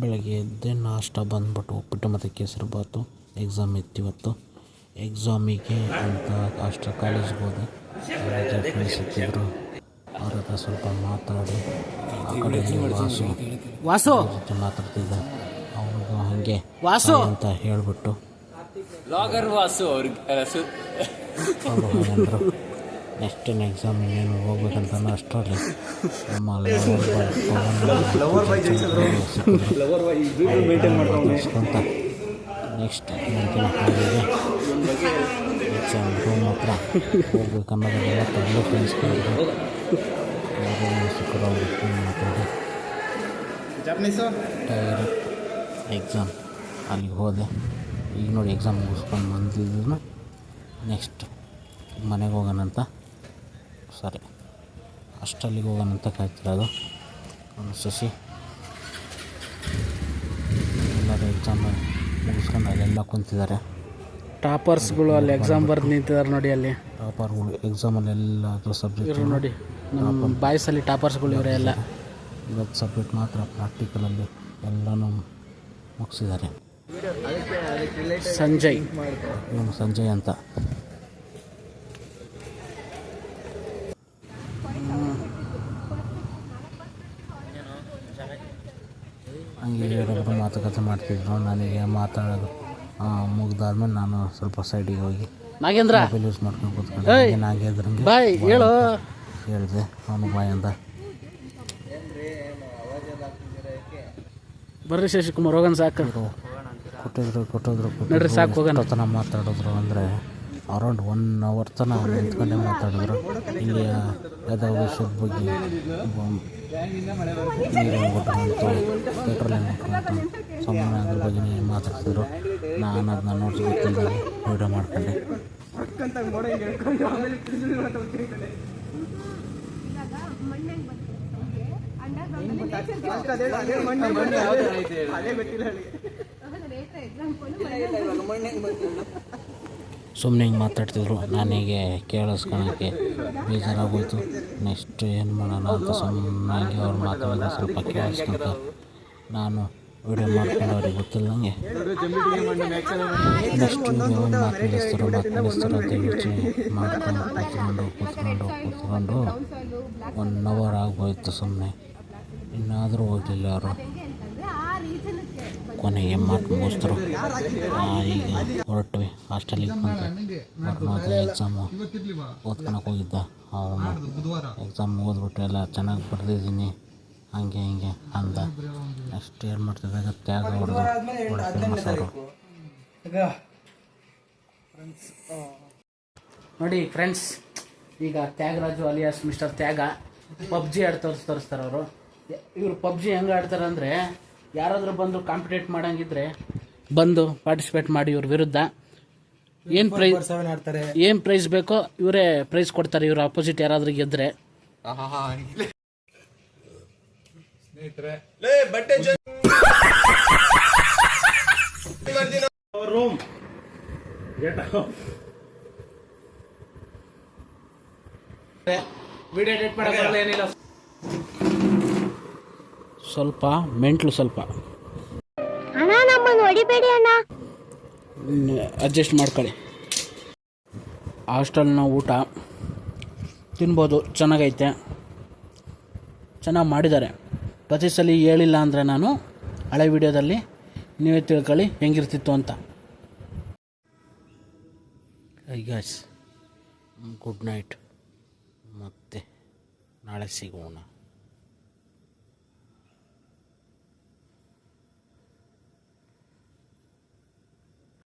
ಬೆಳಗ್ಗೆ ಎದ್ದೆ ನಾಷ್ಟ ಬಂದ್ಬಿಟ್ಟು ಉಪ್ಪಿಟ್ಟು ಮತ್ತು ಕೇಸರಿಬಾತು. ಎಕ್ಸಾಮ್ ಇತ್ತು ಇವತ್ತು. ಎಕ್ಸಾಮಿಗೆ ಅಂತ ಅಷ್ಟು ಕಾಲೇಜ್ಗೆ ಹೋದೆ. ಕಾಲೇಜಲ್ಲಿ ಫ್ರೆಂಡ್ಸ್ ಇತ್ತಿದ್ರು, ಅವ್ರ ಹತ್ರ ಸ್ವಲ್ಪ ಮಾತಾಡಿ ಆ ಕಡೆ ವಾಸು ಜೊತೆ ಮಾತಾಡ್ತಿದ್ದೆ. ಅವ್ರಿಗೂ ಹಾಗೆ ಅಂತ ಹೇಳಿಬಿಟ್ಟು ಅವರು ಹಾಗಂದರು. ನೆಕ್ಸ್ಟ್ ಎಕ್ಸಾಮ್ ಇನ್ನೇನು ಹೋಗ್ಬೇಕಂತ ಅಷ್ಟರಲ್ಲಿ ನಮ್ಮ ಸಿಕ್ಕೊಂತ ನೆಕ್ಸ್ಟ್ ಮುಂದಿನ ಹಾಲಿಗೆ ಎಕ್ಸಾಮ್ ರೂಮ್ ಹತ್ರ ಹೋಗ್ಬೇಕನ್ನೋದೆಲ್ಲ ತರಲು ಫ್ರೆಂಡ್ಸ್ ಸಿಕ್ಕರು ಮಾತಾಡಿ ಡೈರೆಕ್ಟ್ ಎಕ್ಸಾಮ್ ಅಲ್ಲಿಗೆ ಹೋದೆ. ಈಗ ನೋಡಿ ಎಕ್ಸಾಮ್ ಮುಗಿಸ್ಕೊಂಡು ಬಂದಿದ್ದು ನೆಕ್ಸ್ಟ್ ಮನೆಗೆ ಹೋಗೋಣಂತ, ಸರಿ ಅಷ್ಟಲ್ಲಿಗೆ ಹೋಗೋಣಂತ ಕಾಯ್ತಿರೋದು. ಒಂದು ಸಸಿ ಎಲ್ಲರೂ ಎಕ್ಸಾಮ್ ಮುಗಿಸ್ಕೊಂಡು ಅಲ್ಲೆಲ್ಲ ಕುಂತಿದ್ದಾರೆ. ಟಾಪರ್ಸ್ಗಳು ಅಲ್ಲಿ ಎಕ್ಸಾಮ್ ಬರ್ದು ನಿಂತಿದ್ದಾರೆ ನೋಡಿ. ಅಲ್ಲಿ ಟಾಪರ್ಗಳು ಎಕ್ಸಾಮಲ್ಲಿ ಎಲ್ಲ ಸಬ್ಜೆಕ್ಟ್ ನೋಡಿ, ನಮ್ಮ ಬಾಯ್ಸಲ್ಲಿ ಟಾಪರ್ಸ್ಗಳು ಇವರೇ ಎಲ್ಲ. ಇವತ್ತು ಸಬ್ಜೆಕ್ಟ್ ಮಾತ್ರ ಪ್ರಾಕ್ಟಿಕಲಲ್ಲಿ ಎಲ್ಲನೂ ಮುಗಿಸಿದ್ದಾರೆ. ಸಂಜಯ್ ಅಂತ ಹಂಗೆ ಇವರೊಬ್ಬರು ಮಾತುಕತೆ ಮಾಡ್ತಿದ್ರು. ನನಗೆ ಮಾತಾಡೋದು ಮುಗ್ದಾದ್ಮೇಲೆ ನಾನು ಸ್ವಲ್ಪ ಸೈಡಿಗೆ ಹೋಗಿ ನಾಗೇಂದ್ರ ಮೊಬೈಲ್ ಯೂಸ್ ಮಾಡ್ಕೊಂಡು ಕೂತ್ಕೊಂಡೆ. ನಾಗೇಂದ್ರಂಗೆ ಬಾಯ್ ಹೇಳು ಹೇಳಿದೆ. ಅವನು ಬಾಯ್ ಅಂತ. ಬರ್ರಿ ಶಶಿಕುಮಾರ್ ಹೋಗೋಣ, ಸಾಕು ಕೊಟ್ಟಿದ್ರು ನಡ್ರಿ ಸಾಕು ಹೋಗೋಣ. ತನ ಮಾತಾಡಿದ್ರು ಅಂದರೆ ಅರೌಂಡ್ 1 hour ತನಕ ನಿಂತ್ಕೊಂಡೆ ಮಾತಾಡಿದ್ರು. ಇಲ್ಲಿ ಯಾವುದೋ ವಿಷಯದ ಬಗ್ಗೆ, ನೀರು ಹೆಂಗೆ ಪೆಟ್ರೋಲ್ ಹೆಂಗೆ ಸುಮ್ಮನೆ ಅದ್ರ ಬಗ್ಗೆ ಮಾತಾಡ್ತಿದ್ರು. ನಾನು ಅದನ್ನ ನೋಡ್ಸಿ ಗೊತ್ತಿಲ್ಲ ವಿಡಿಯೋ ಮಾಡ್ಕೊಂಡೆ. ಸುಮ್ಮನೆ ಹಿಂಗೆ ಮಾತಾಡ್ತಿದ್ರು. ನನಗೆ ಕೇಳಿಸ್ಕೊಳಕ್ಕೆ ಬೇಜಾರಾಗೋಯ್ತು. ನೆಕ್ಸ್ಟ್ ಏನು ಮಾಡೋಣ ಅಂತ ಸುಮ್ಮನೆ ಅವ್ರು ಮಾತಾಡಿದ ಸ್ವಲ್ಪ ಕೇಳಿಸ್ಕೊಂತ ನಾನು ವಿಡಿಯೋ ಮಾಡ್ಕೊಂಡು ಅವ್ರಿಗೆ ಗೊತ್ತಿಲ್ಲಂಗೆ ನೆಕ್ಸ್ಟ್ ಇವರು ಮಾತು ನಿಲ್ಲಿಸ್ತಾರೋ ಅಂತ ಯೋಚನೆ ಮಾಡ್ಕೊಂಡು ಕೂತ್ಕೊಂಡು 1 hour ಆಗೋಯ್ತು. ಸುಮ್ಮನೆ ಇನ್ನಾದರೂ ಹೋಗಲಿಲ್ಲ ಅವರು. ಕೊನೆಗೆ ಮಾತು ಮುಗಿಸ್ತರು. ಈಗ ಹೊರಟ್ವಿ ಹಾಸ್ಟೆಲಿಗೆ ಬಂದು ಎಕ್ಸಾಮು ಓದ್ಕೊಳಕ್ಕೆ ಹೋಗಿದ್ದ. ಅವನು ಎಕ್ಸಾಮ್ ಓದ್ಬಿಟ್ಟು ಎಲ್ಲ ಚೆನ್ನಾಗಿ ಬರೆದಿದ್ದೀನಿ ಹಂಗೆ ಹಿಂಗೆ ಅಂದ. ನೆಕ್ಸ್ಟ್ ಏನು ಮಾಡ್ತಿದ್ದಾಗ ತ್ಯಾಗ ಹೊಡೆದು ಫೇಮಸ್ ಅವರು. ನೋಡಿ ಫ್ರೆಂಡ್ಸ್, ಈಗ ತ್ಯಾಗರಾಜು ಅಲಿಯಾಸ್ ಮಿಸ್ಟರ್ ತ್ಯಾಗ ಪಬ್ಜಿ ತೋರಿಸ್ತಾರೆ ಅವರು. ಇವರು ಪಬ್ಜಿ ಹೆಂಗೆ ಆಡ್ತಾರೆ ಅಂದರೆ, ಯಾರಾದರೂ ಬಂದು ಕಾಂಪಿಟೇಟ್ ಮಾಡಂಗಿದ್ರೆ ಬಂದು ಪಾರ್ಟಿಸಿಪೇಟ್ ಮಾಡಿ ಇವ್ರ ವಿರುದ್ಧ ಏನು ಪ್ರೈಸ್ ಬೇಕೋ ಇವರೇ ಪ್ರೈಸ್ ಕೊಡ್ತಾರೆ. ಇವ್ರ ಅಪೋಸಿಟ್ ಯಾರಾದ್ರೂ ಗೆದ್ರೆ ವಿಡಿಯೋ ಎಡಿಟ್ ಮಾಡಲ್ಲ, ಏನಿಲ್ಲ. ಸ್ವಲ್ಪ ಮೆಂಟ್ಲು, ಸ್ವಲ್ಪ ಅಡ್ಜಸ್ಟ್ ಮಾಡ್ಕೊಳ್ಳಿ. ಹಾಸ್ಟೆಲ್ನ ಊಟ ತಿನ್ಬೋದು, ಚೆನ್ನಾಗೈತೆ, ಚೆನ್ನಾಗಿ ಮಾಡಿದ್ದಾರೆ. ಪ್ರತಿ ಸಲ ಹೇಳಿಲ್ಲ ಅಂದರೆ ನಾನು ಹಳೆ ವಿಡಿಯೋದಲ್ಲಿ ನೀವೇ ತಿಳ್ಕೊಳ್ಳಿ ಹೆಂಗಿರ್ತಿತ್ತು ಅಂತ. Guys, good night. ಮತ್ತೆ ನಾಳೆ ಸಿಗೋಣ.